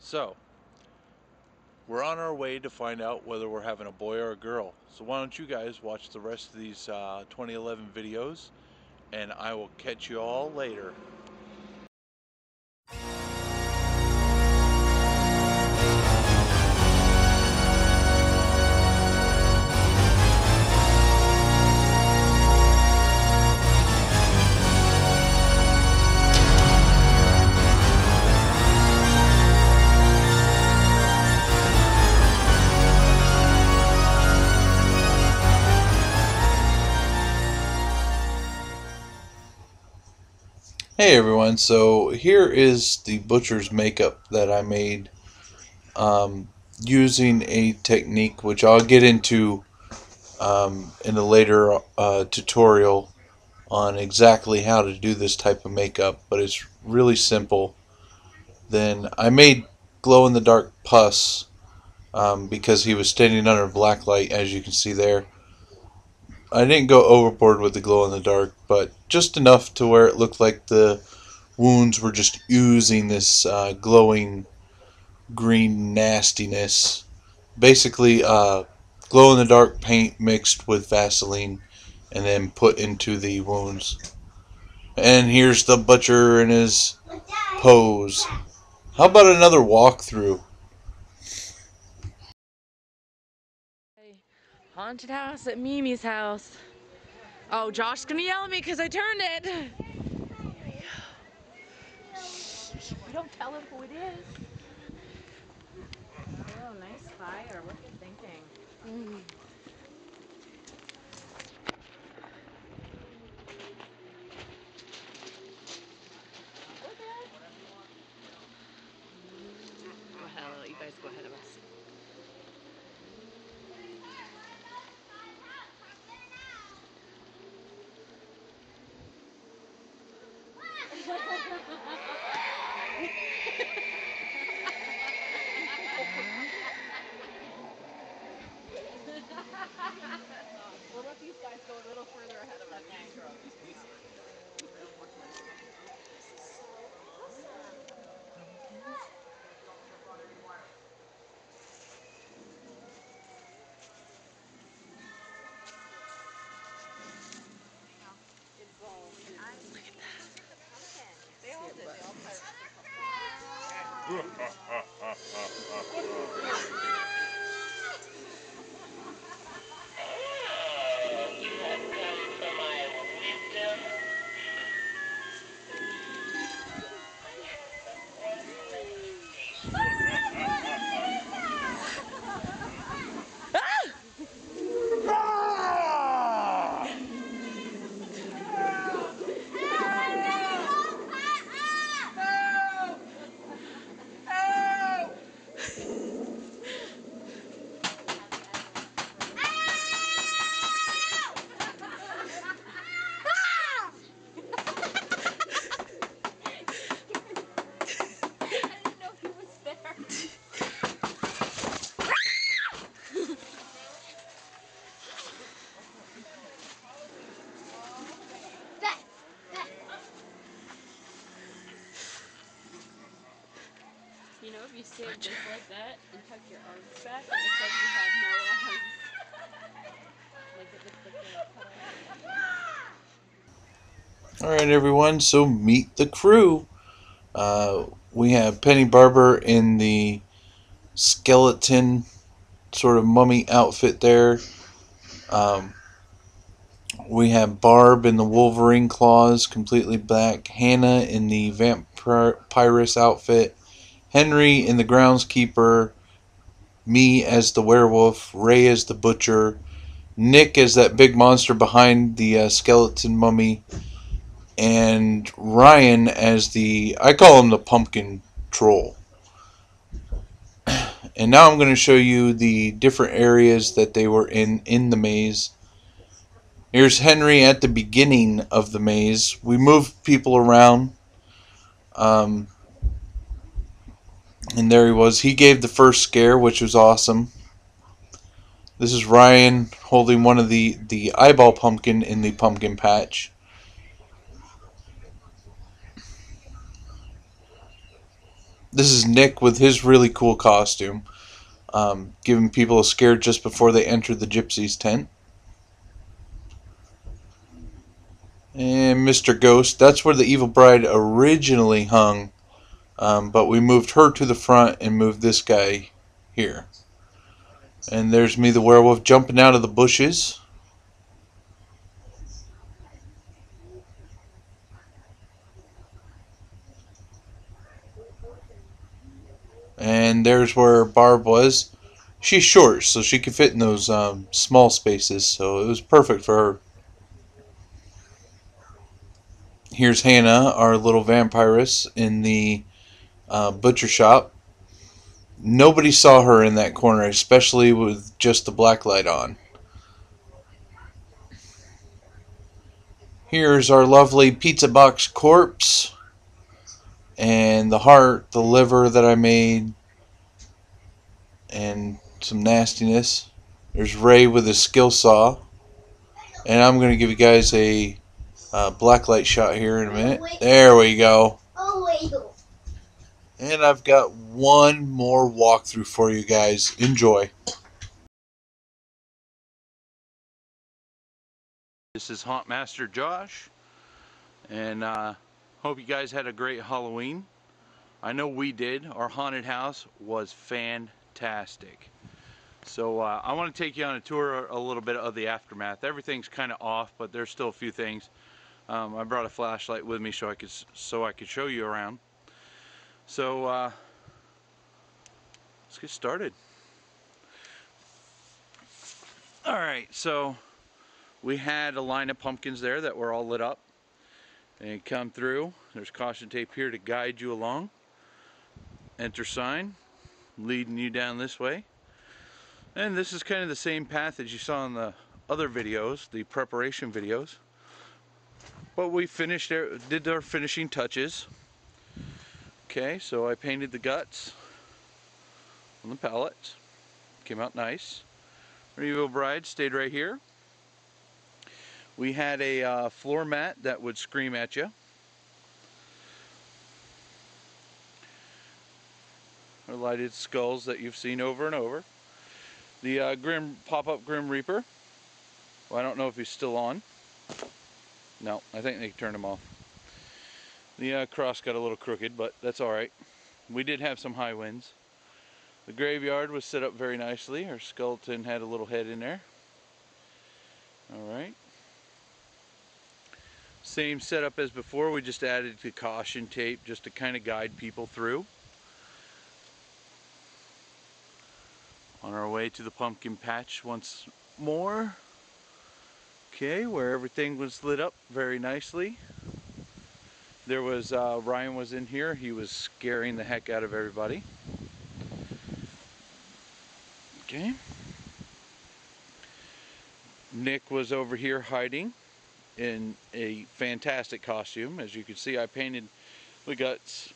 So, we're on our way to find out whether we're having a boy or a girl. So why don't you guys watch the rest of these 2011 videos, and I will catch you all later. Hey everyone, so here is the butcher's makeup that I made using a technique which I'll get into in a later tutorial on exactly how to do this type of makeup, but it's really simple. Then I made glow-in-the-dark pus because he was standing under black light, as you can see there. I didn't go overboard with the glow-in-the-dark, but just enough to where it looked like the wounds were just oozing this glowing green nastiness. Basically, glow-in-the-dark paint mixed with Vaseline and then put into the wounds. And here's the butcher in his pose. How about another walkthrough? Haunted house at Mimi's house. Oh, Josh's gonna yell at me because I turned it. We don't tell him who it is. Oh, nice fire. What are you thinking? I'll let you guys go ahead of us. We'll let these guys go a little further ahead of us. They all did. They all You know, if you stand just like that and tuck your arms back, it looks like you have no arms. Like it looks like they're cut off. Alright everyone, so meet the crew. We have Penny Barber in the skeleton sort of mummy outfit there. We have Barb in the Wolverine claws, completely black. Hannah in the vampirus outfit. Henry in the groundskeeper. Me as the werewolf. Ray as the butcher. Nick as that big monster behind the skeleton mummy. And Ryan as I call him the pumpkin troll. And now I'm going to show you the different areas that they were in the maze. Here's Henry at the beginning of the maze. We moved people around. And there he was. He gave the first scare, which was awesome. This is Ryan holding one of the eyeball pumpkin in the pumpkin patch. This is Nick with his really cool costume, giving people a scare just before they enter the gypsy's tent. And Mr. Ghost, that's where the evil bride originally hung, but we moved her to the front and moved this guy here. And there's me, the werewolf, jumping out of the bushes. And there's where Barb was. She's short, so she could fit in those small spaces, so it was perfect for her. Here's Hannah, our little vampiress, in the butcher shop. Nobody saw her in that corner, especially with just the black light on. Here's our lovely pizza box corpse, and the heart, the liver that I made, and some nastiness. There's Ray with his skill saw, and I'm going to give you guys a black light shot here in a minute. There we go. And I've got one more walkthrough for you guys. Enjoy. This is Haunt Master Josh, and hope you guys had a great Halloween. I know we did. Our haunted house was fantastic. So I want to take you on a tour a little bit of the aftermath. Everything's kind of off, but there's still a few things. I brought a flashlight with me so I could show you around. So let's get started. All right, so we had a line of pumpkins there that were all lit up, and you come through. There's caution tape here to guide you along. Enter sign leading you down this way, and this is kind of the same path as you saw in the other videos, the preparation videos, but we did our finishing touches. Okay, so I painted the guts on the pallets. Came out nice. Our evil bride stayed right here. We had a floor mat that would scream at you. Our lighted skulls that you've seen over and over. The pop-up Grim Reaper. Well, I don't know if he's still on. No, I think they turned him off. The cross got a little crooked, but that's alright. We did have some high winds. The graveyard was set up very nicely. Our skeleton had a little head in there. Alright. Same setup as before, we just added the caution tape just to kind of guide people through. On our way to the pumpkin patch once more. Okay, where everything was lit up very nicely. There was, Ryan was in here, he was scaring the heck out of everybody. Okay. Nick was over here hiding in a fantastic costume. As you can see, I painted the guts.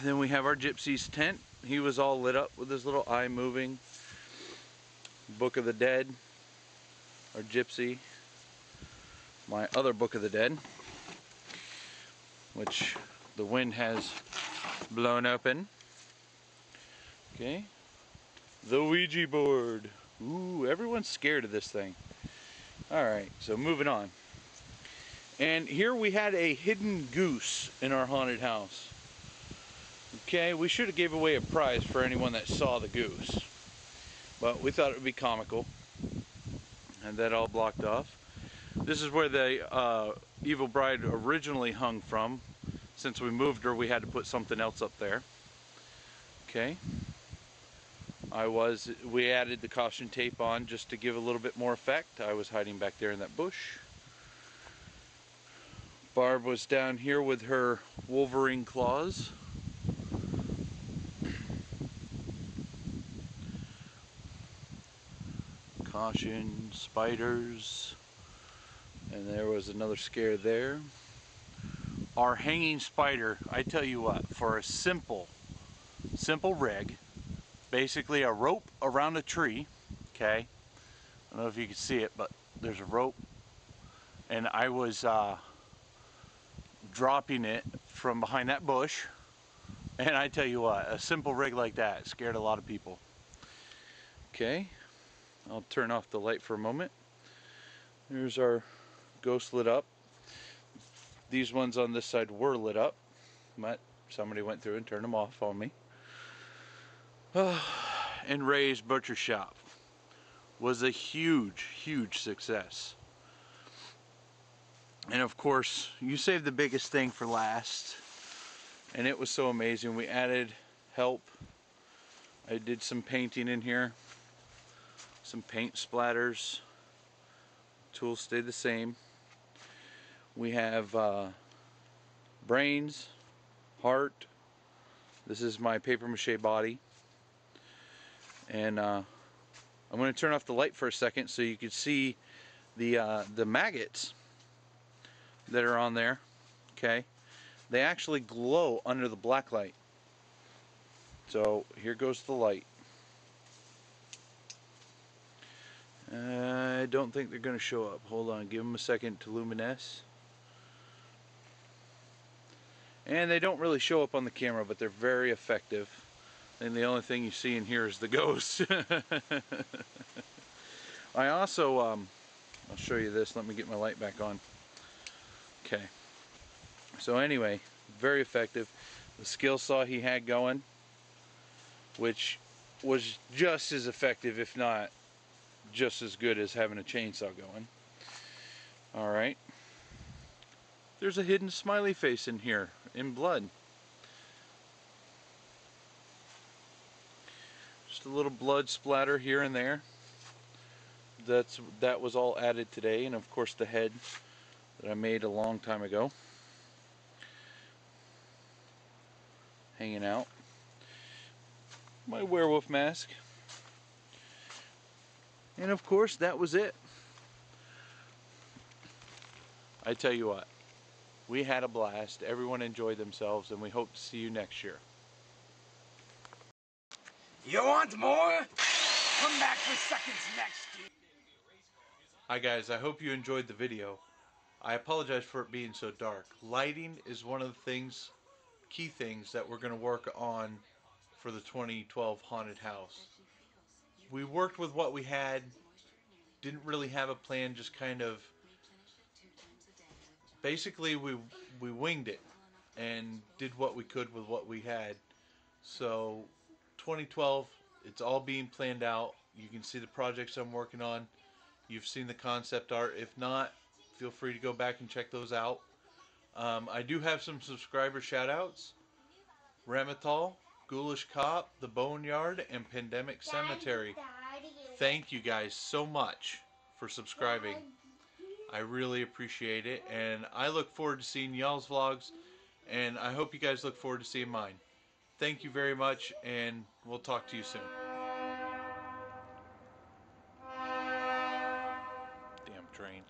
Then we have our gypsy's tent. He was all lit up with his little eye moving. Book of the Dead. Our gypsy. My other Book of the Dead, which the wind has blown open. Okay. The Ouija board. Ooh, everyone's scared of this thing. Alright, so moving on. And here we had a hidden goose in our haunted house. Okay, we should have gave away a prize for anyone that saw the goose. But we thought it would be comical. And that all blocked off. This is where the evil bride originally hung from. Since we moved her, we had to put something else up there. Okay. We added the caution tape on just to give a little bit more effect. I was hiding back there in that bush. Barb was down here with her Wolverine claws. Caution, spiders. And there was another scare there. Our hanging spider, I tell you what, for a simple rig, basically a rope around a tree, okay? I don't know if you can see it, but there's a rope. And I was dropping it from behind that bush. And I tell you what, a simple rig like that scared a lot of people. Okay, I'll turn off the light for a moment. Here's our ghost lit up. These ones on this side were lit up, but somebody went through and turned them off on me. And Ray's Butcher Shop was a huge success. And of course, you saved the biggest thing for last. And it was so amazing. We added help. I did some painting in here. Some paint splatters. Tools stayed the same. We have brains, heart. This is my paper mache body. And I'm going to turn off the light for a second so you can see the maggots that are on there. Okay, they actually glow under the black light. So here goes the light. I don't think they're going to show up. Hold on, give them a second to luminesce. And they don't really show up on the camera, but they're very effective. And the only thing you see in here is the ghost. I also, I'll show you this. Let me get my light back on. Okay. So anyway, very effective. The skill saw he had going, which was just as effective, if not just as good as having a chainsaw going. Alright. There's a hidden smiley face in here, in blood. Just a little blood splatter here and there. That was all added today, and of course the head that I made a long time ago. Hanging out. My werewolf mask. And of course that was it. I tell you what, we had a blast. Everyone enjoyed themselves, and we hope to see you next year. You want more? Come back for seconds next year. Hi guys, I hope you enjoyed the video. I apologize for it being so dark. Lighting is one of the things, key things that we're going to work on for the 2012 haunted house. We worked with what we had, didn't really have a plan, just kind of basically we winged it and did what we could with what we had. So 2012, it's all being planned out. You can see the projects I'm working on. You've seen the concept art. If not, feel free to go back and check those out. I do have some subscriber shout outs. Ramathal, Ghoulish Cop, The Boneyard, and Pandemic Cemetery. Thank you guys so much for subscribing. I really appreciate it, and I look forward to seeing y'all's vlogs, and I hope you guys look forward to seeing mine. Thank you very much, and we'll talk to you soon. Damn train.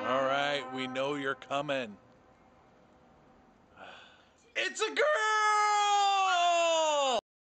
Alright, we know you're coming. It's a girl!